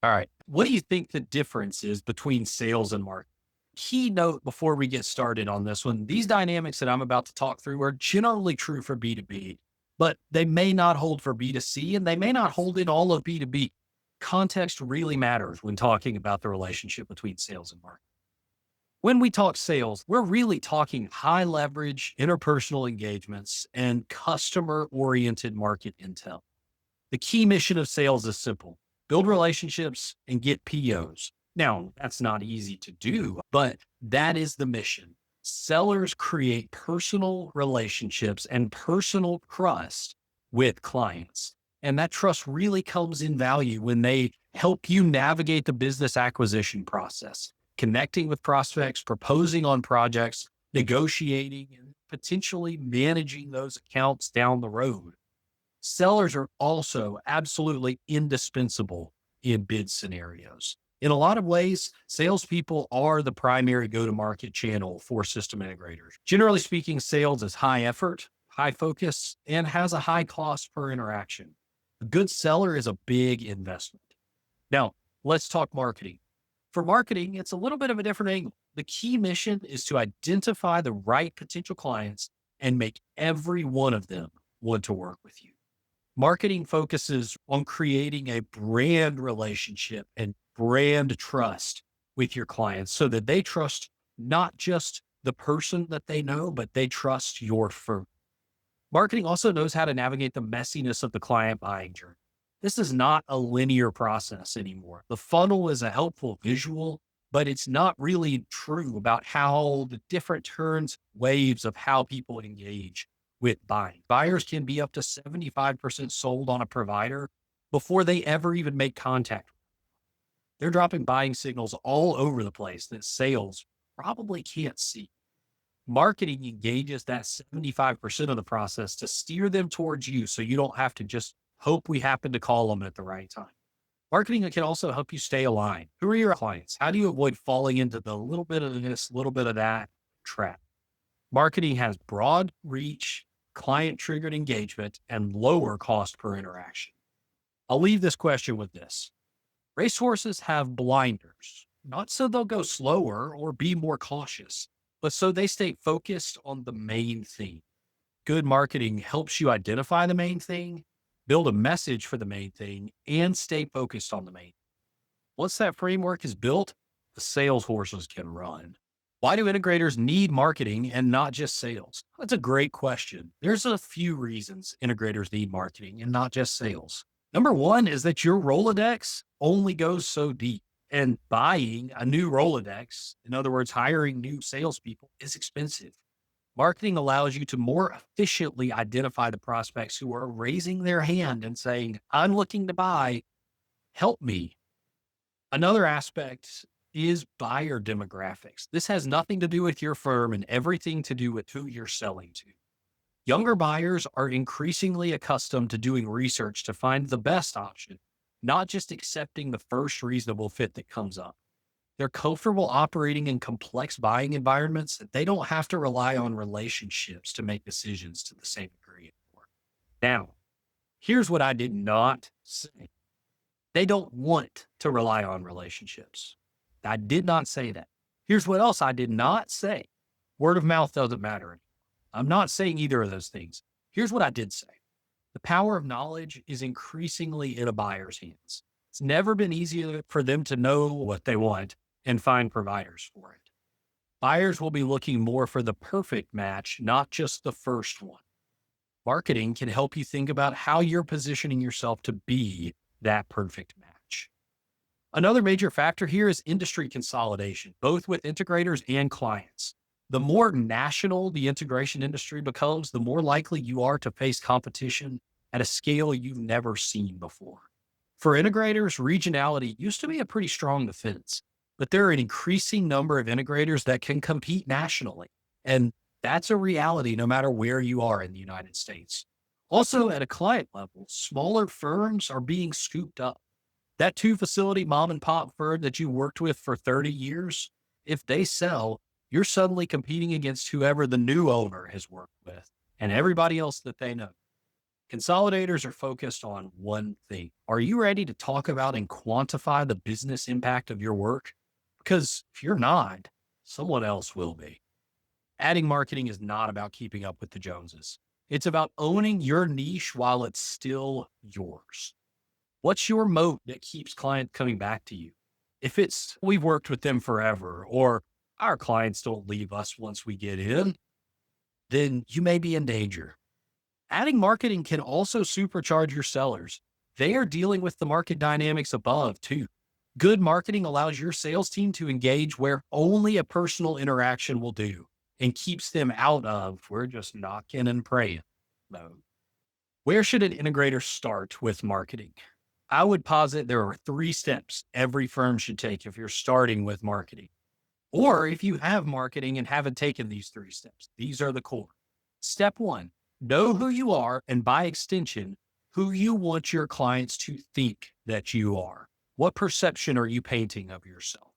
All right. What do you think the difference is between sales and marketing? Key note before we get started on this one, these dynamics that I'm about to talk through are generally true for B2B, but they may not hold for B2C and they may not hold in all of B2B. Context really matters when talking about the relationship between sales and marketing. When we talk sales, we're really talking high leverage interpersonal engagements and customer oriented market intel. The key mission of sales is simple: build relationships and get POs. Now, that's not easy to do, but that is the mission. Sellers create personal relationships and personal trust with clients. And that trust really comes in value when they help you navigate the business acquisition process, connecting with prospects, proposing on projects, negotiating, and potentially managing those accounts down the road. Sellers are also absolutely indispensable in bid scenarios. In a lot of ways, salespeople are the primary go-to-market channel for system integrators. Generally speaking, sales is high effort, high focus, and has a high cost per interaction. A good seller is a big investment. Now, let's talk marketing. For marketing, it's a little bit of a different angle. The key mission is to identify the right potential clients and make every one of them want to work with you. Marketing focuses on creating a brand relationship and brand trust with your clients so that they trust not just the person that they know, but they trust your firm. Marketing also knows how to navigate the messiness of the client buying journey. This is not a linear process anymore. The funnel is a helpful visual, but it's not really true about how the different turns, waves of how people engage with buying. Buyers can be up to 75% sold on a provider before they ever even make contact. They're dropping buying signals all over the place that sales probably can't see. Marketing engages that 75% of the process to steer them towards you so you don't have to just hope we happen to call them at the right time. Marketing can also help you stay aligned. Who are your clients? How do you avoid falling into the little bit of this, little bit of that trap? Marketing has broad reach, client triggered engagement, and lower cost per interaction. I'll leave this question with this. Racehorses have blinders, not so they'll go slower or be more cautious, but so they stay focused on the main thing. Good marketing helps you identify the main thing, build a message for the main thing, and stay focused on the main. Once that framework is built, the sales horses can run. Why do integrators need marketing and not just sales? That's a great question. There's a few reasons integrators need marketing and not just sales. Number one is that your Rolodex only goes so deep, and buying a new Rolodex, in other words, hiring new salespeople, is expensive. Marketing allows you to more efficiently identify the prospects who are raising their hand and saying, I'm looking to buy, help me. Another aspect is buyer demographics. This has nothing to do with your firm and everything to do with who you're selling to. Younger buyers are increasingly accustomed to doing research to find the best option, not just accepting the first reasonable fit that comes up. They're comfortable operating in complex buying environments that they don't have to rely on relationships to make decisions to the same degree anymore. Now, here's what I did not say. They don't want to rely on relationships. I did not say that. Here's what else I did not say. Word of mouth doesn't matter anymore. I'm not saying either of those things. Here's what I did say. The power of knowledge is increasingly in a buyer's hands. It's never been easier for them to know what they want and find providers for it. Buyers will be looking more for the perfect match, not just the first one. Marketing can help you think about how you're positioning yourself to be that perfect match. Another major factor here is industry consolidation, both with integrators and clients. The more national the integration industry becomes, the more likely you are to face competition at a scale you've never seen before. For integrators, regionality used to be a pretty strong defense, but there are an increasing number of integrators that can compete nationally. And that's a reality no matter where you are in the United States. Also, at a client level, smaller firms are being scooped up. That 2-facility mom and pop firm that you worked with for 30 years, if they sell, you're suddenly competing against whoever the new owner has worked with and everybody else that they know. Consolidators are focused on one thing. Are you ready to talk about and quantify the business impact of your work? Because if you're not, someone else will be. Adding marketing is not about keeping up with the Joneses. It's about owning your niche while it's still yours. What's your moat that keeps clients coming back to you? If it's we've worked with them forever or our clients don't leave us once we get in, then you may be in danger. Adding marketing can also supercharge your sellers. They are dealing with the market dynamics above too. Good marketing allows your sales team to engage where only a personal interaction will do and keeps them out of we're just knocking and praying mode. Where should an integrator start with marketing? I would posit there are 3 steps every firm should take if you're starting with marketing. Or if you have marketing and haven't taken these 3 steps, these are the core. Step 1, know who you are and by extension, who you want your clients to think that you are. What perception are you painting of yourself?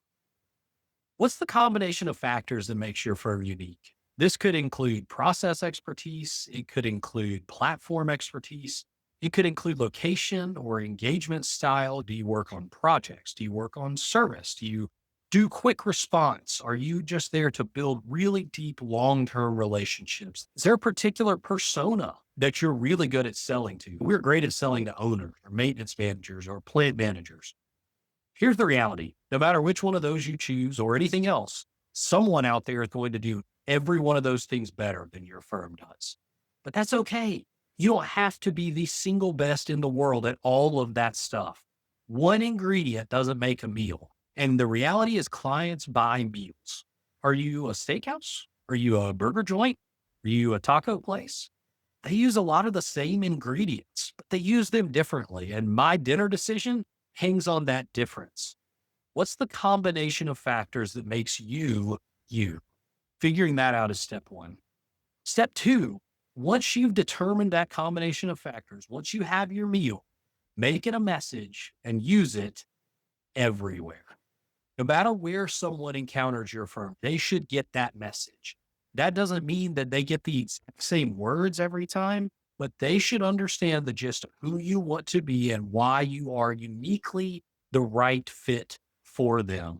What's the combination of factors that makes your firm unique? This could include process expertise. It could include platform expertise. It could include location or engagement style. Do you work on projects? Do you work on service? Do you do quick response? Are you just there to build really deep long-term relationships? Is there a particular persona that you're really good at selling to? We're great at selling to owners or maintenance managers or plant managers. Here's the reality. No matter which one of those you choose or anything else, someone out there is going to do every one of those things better than your firm does. But that's okay. You don't have to be the single best in the world at all of that stuff. One ingredient doesn't make a meal. And the reality is clients buy meals. Are you a steakhouse? Are you a burger joint? Are you a taco place? They use a lot of the same ingredients, but they use them differently. And my dinner decision hangs on that difference. What's the combination of factors that makes you, you? Figuring that out is step 1. Step 2, once you've determined that combination of factors, once you have your meal, make it a message and use it everywhere. No matter where someone encounters your firm, they should get that message. That doesn't mean that they get the exact same words every time, but they should understand the gist of who you want to be and why you are uniquely the right fit for them.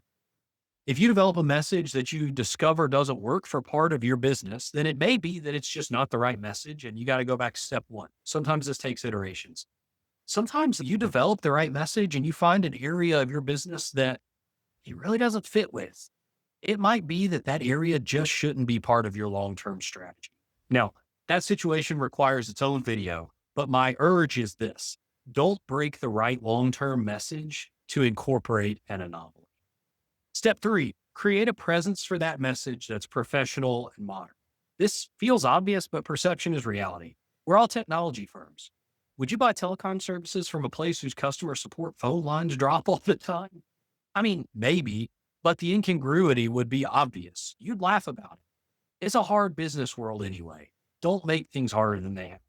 If you develop a message that you discover doesn't work for part of your business, then it may be that it's just not the right message and you got to go back to step 1. Sometimes this takes iterations. Sometimes you develop the right message and you find an area of your business that it really doesn't fit with. It might be that that area just shouldn't be part of your long-term strategy. Now, that situation requires its own video, but my urge is this. Don't break the right long-term message to incorporate an anomaly. Step 3, create a presence for that message that's professional and modern. This feels obvious, but perception is reality. We're all technology firms. Would you buy telecom services from a place whose customer support phone lines drop all the time? I mean, maybe, but the incongruity would be obvious. You'd laugh about it. It's a hard business world anyway. Don't make things harder than they have.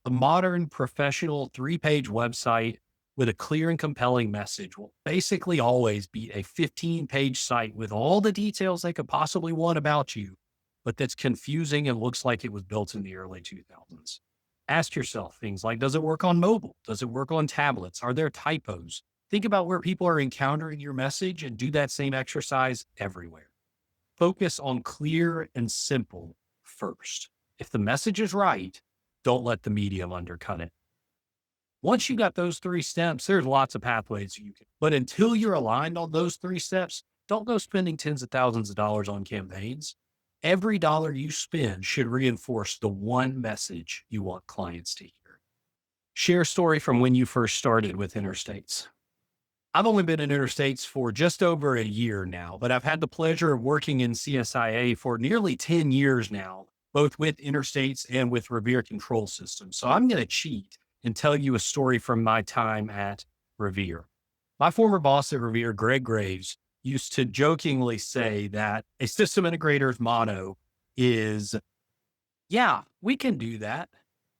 A modern, professional 3-page website with a clear and compelling message will basically always be a 15-page site with all the details they could possibly want about you, but that's confusing and looks like it was built in the early 2000s. Ask yourself things like, does it work on mobile? Does it work on tablets? Are there typos? Think about where people are encountering your message and do that same exercise everywhere. Focus on clear and simple first. If the message is right, don't let the medium undercut it. Once you got those 3 steps, there's lots of pathways you can, but until you're aligned on those 3 steps, don't go spending tens of thousands of dollars on campaigns. Every dollar you spend should reinforce the one message you want clients to hear. Share a story from when you first started with Interstates. I've only been in Interstates for just over a year now, but I've had the pleasure of working in CSIA for nearly 10 years now, both with Interstates and with Revere Control Systems. So I'm going to cheat and tell you a story from my time at Revere. My former boss at Revere, Greg Graves, used to jokingly say that a system integrator's motto is, yeah, we can do that.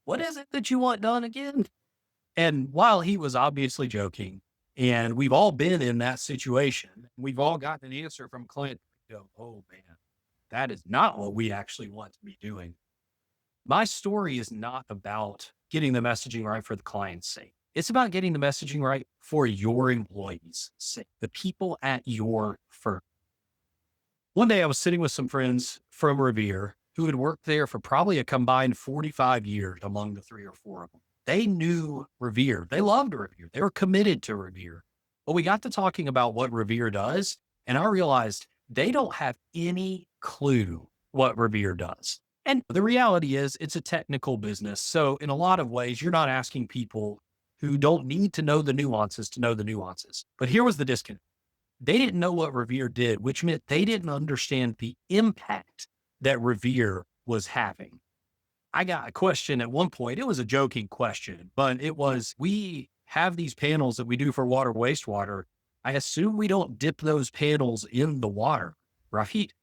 What is it that you want done again? And while he was obviously joking, and we've all been in that situation, we've all gotten an answer from a client, go, oh man, that is not what we actually want to be doing. My story is not about getting the messaging right for the client's sake. It's about getting the messaging right for your employees' sake, the people at your firm. One day I was sitting with some friends from Revere who had worked there for probably a combined 45 years among the three or four of them. They knew Revere. They loved Revere. They were committed to Revere. But we got to talking about what Revere does, and I realized they don't have any clue what Revere does. And the reality is it's a technical business. So in a lot of ways, you're not asking people who don't need to know the nuances to know the nuances. But here was the disconnect. They didn't know what Revere did, which meant they didn't understand the impact that Revere was having. I got a question at one point. It was a joking question, but it was, we have these panels that we do for water, wastewater. I assume we don't dip those panels in the water, right?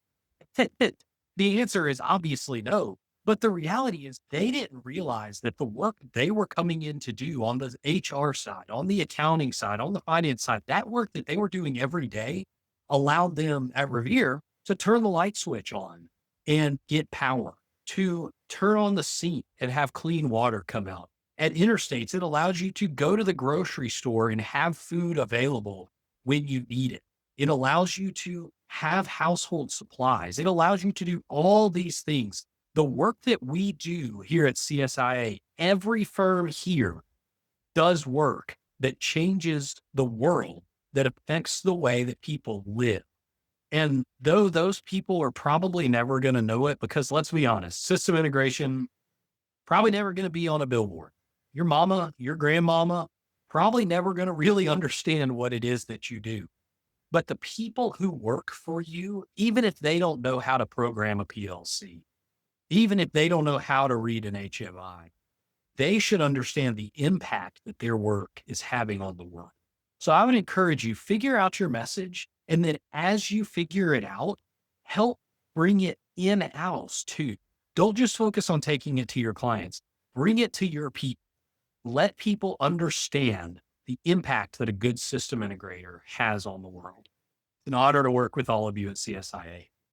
The answer is obviously no. But the reality is they didn't realize that the work they were coming in to do on the HR side, on the accounting side, on the finance side, that work that they were doing every day allowed them at Revere to turn the light switch on and get power, to turn on the sink and have clean water come out. At Interstates, it allows you to go to the grocery store and have food available when you need it. It allows you to have household supplies. It allows you to do all these things. The work that we do here at CSIA, every firm here does work that changes the world, that affects the way that people live. And though those people are probably never going to know it, because let's be honest, system integration, probably never going to be on a billboard. Your mama, your grandmama, probably never going to really understand what it is that you do. But the people who work for you, even if they don't know how to program a PLC, even if they don't know how to read an HMI, they should understand the impact that their work is having on the world. So I would encourage you, figure out your message. And then as you figure it out, help bring it in-house too. Don't just focus on taking it to your clients. Bring it to your people. Let people understand the impact that a good system integrator has on the world. It's an honor to work with all of you at CSIA.